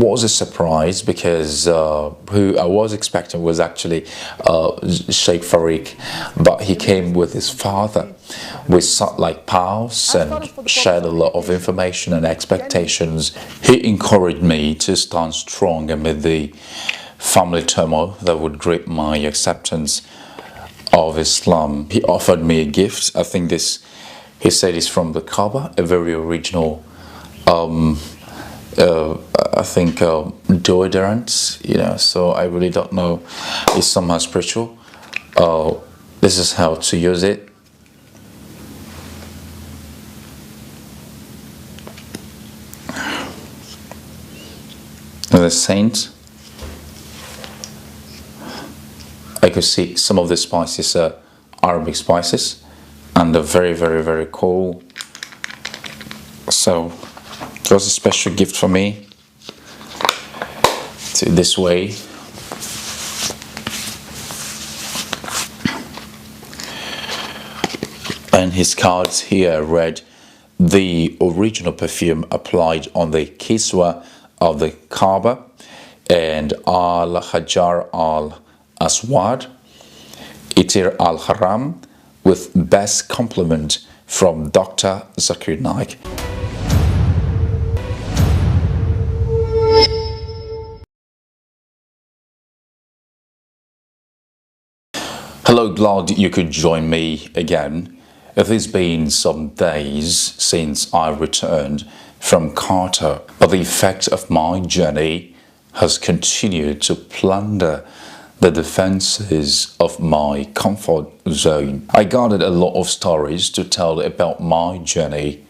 was a surprise because who I was expecting was actually Sheikh Farik, but he came with his father. We sat like pals and shared a lot of information and expectations. He encouraged me to stand strong amid the family turmoil that would grip my acceptance of Islam. He offered me a gift. I think this, he said, is from the Kaaba, a very original I think deodorant, you know, so I really don't know. It's somehow spiritual. This is how to use it. And the scent, I could see some of the spices are Arabic spices, and they're very, very, very cool. So it was a special gift for me. To this way. And his cards here read, the original perfume applied on the Kiswa of the Kaaba and Al-Hajar Al-Aswad, Itir Al-Haram, with best compliment from Dr. Zakir Naik. Hello, glad you could join me again. It has been some days since I returned from Qatar, but the effect of my journey has continued to plunder the defenses of my comfort zone. I gathered a lot of stories to tell about my journey.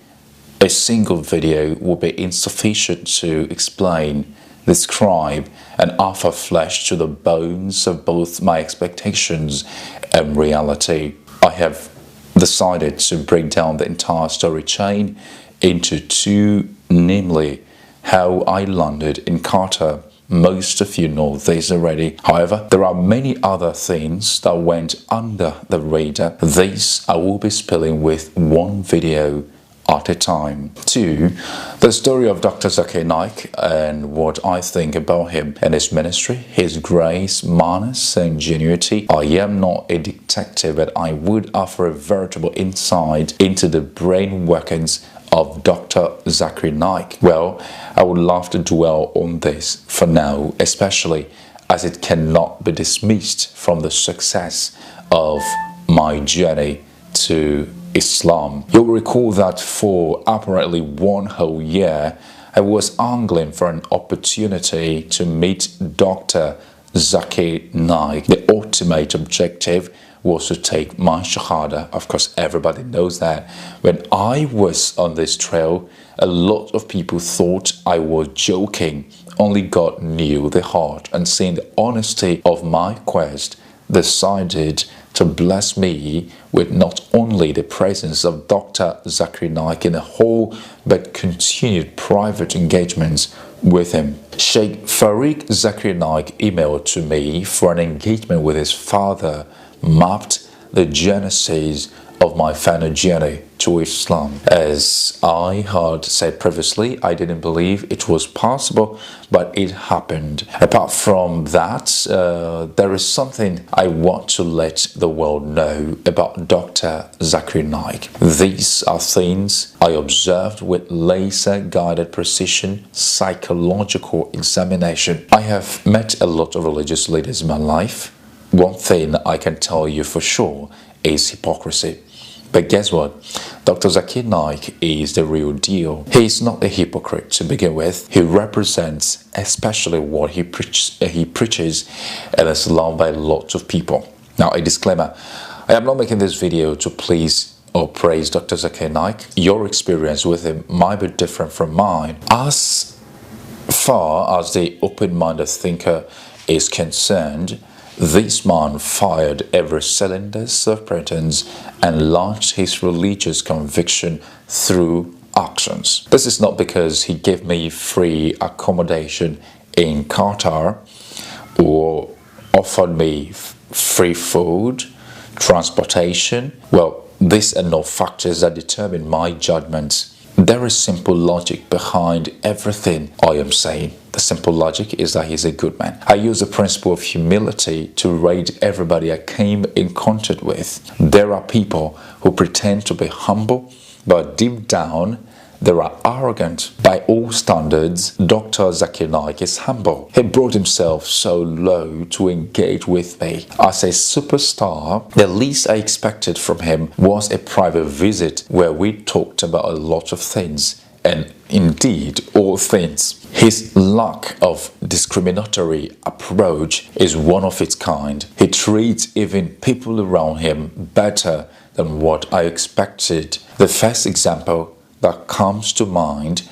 A single video would be insufficient to explain, describe, and offer flesh to the bones of both my expectations and reality. I have decided to break down the entire story chain into two, namely how I landed in Qatar. Most of you know this already. However, there are many other things that went under the radar. These I will be spilling with one video at a time. 2. The story of Dr. Zakir Naik and what I think about him and his ministry, his grace, manners, and ingenuity. I am not a detective, but I would offer a veritable insight into the brain workings of Dr. Zakir Naik. Well, I would love to dwell on this for now, especially as it cannot be dismissed from the success of my journey to Islam. You'll recall that for apparently 1 whole year, I was angling for an opportunity to meet Dr. Zakir Naik. The ultimate objective was to take my Shahada. Of course, everybody knows that. When I was on this trail, a lot of people thought I was joking. Only God knew the heart, and seeing the honesty of my quest, decided to bless me with not only the presence of Dr. Zakir Naik in a whole, but continued private engagements with him. Sheikh Farik Zakir Naik emailed to me for an engagement with his father, mapped the genesis of my final journey to Islam. As I had said previously, I didn't believe it was possible, but it happened. Apart from that, there is something I want to let the world know about Dr. Zakir Naik. These are things I observed with laser-guided precision, psychological examination. I have met a lot of religious leaders in my life. One thing I can tell you for sure is hypocrisy. But guess what? Dr. Zakir Naik is the real deal. He is not a hypocrite to begin with. He represents especially what he preaches and is loved by lots of people. Now, a disclaimer. I am not making this video to please or praise Dr. Zakir Naik. Your experience with him might be different from mine. As far as the open-minded thinker is concerned, this man fired every cylinder of pretense and launched his religious conviction through actions. This is not because he gave me free accommodation in Qatar or offered me free food, transportation. Well, these are not factors that determine my judgments. There is simple logic behind everything I am saying. The simple logic is that he's a good man. I use the principle of humility to rate everybody I came in contact with. There are people who pretend to be humble, but deep down, they are arrogant. By all standards, Dr. Zakir Naik is humble. He brought himself so low to engage with me. As a superstar, the least I expected from him was a private visit where we talked about a lot of things. And indeed, all things. His lack of discriminatory approach is one of its kind. He treats even people around him better than what I expected. The first example that comes to mind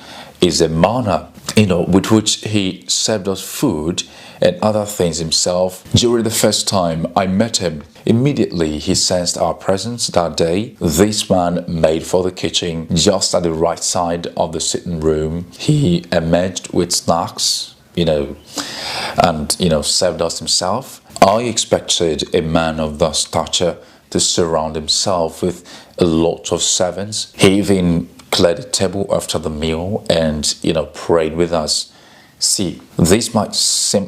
is the manner, with which he served us food and other things himself. During the first time I met him, immediately he sensed our presence that day. This man made for the kitchen just at the right side of the sitting room. He emerged with snacks, and served us himself. I expected a man of that stature to surround himself with a lot of servants. He even cleared the table after the meal and prayed with us. See, this might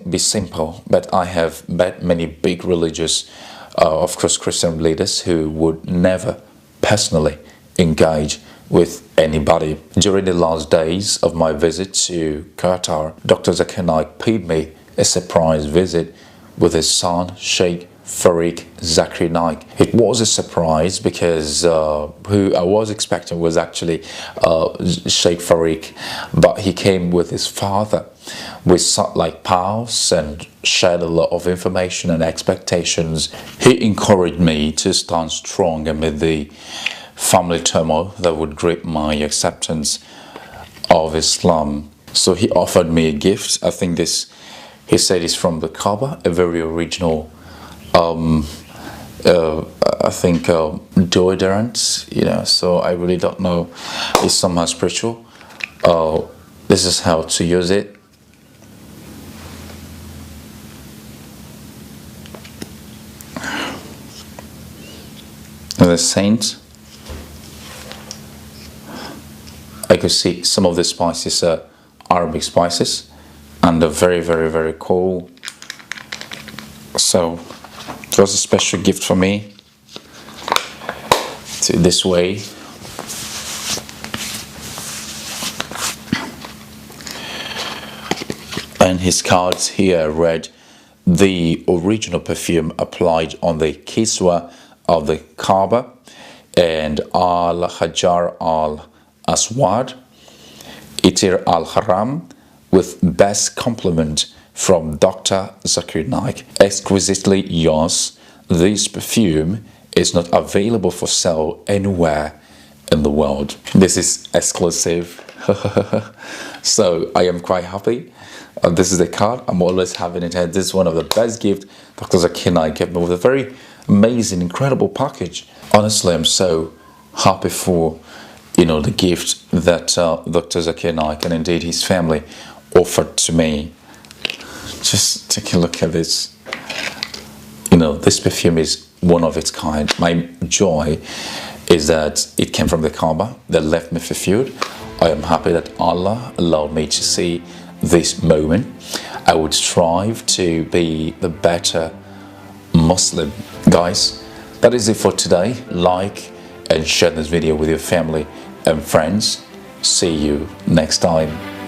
be simple, but I have met many big religious, of course Christian leaders who would never personally engage with anybody. During the last days of my visit to Qatar, Dr. Zakir Naik paid me a surprise visit with his son, Sheikh Farik Zakir Naik. It was a surprise because who I was expecting was actually Sheikh Farik, but he came with his father. We sat like pals and shared a lot of information and expectations. He encouraged me to stand strong amid the family turmoil that would grip my acceptance of Islam. So he offered me a gift. I think he said it's from the Kaaba, a very original deodorant, so I really don't know. It's somehow spiritual. This is how to use it. The scent, I could see some of the spices are Arabic spices and they're very, very, very cool. So it was a special gift for me to this way. And his cards here read, the original perfume applied on the kiswa of the Kaaba and al-Hajar al-Aswad, Itir al-Haram, with best compliment from Dr. Zakir Naik. Exquisitely yours, this perfume is not available for sale anywhere in the world. This is exclusive. So I am quite happy. This is the card. I'm always having it. This is one of the best gifts Dr. Zakir Naik gave me, with a very amazing, incredible package. Honestly, I'm so happy for the gift that Dr. Zakir Naik and indeed his family offered to me. Just take a look at this. This perfume is one of its kind. My joy is that it came from the Kaaba that left me fulfilled. I am happy that Allah allowed me to see this moment. I would strive to be the better Muslim. Guys, that is it for today. Like and share this video with your family and friends. See you next time.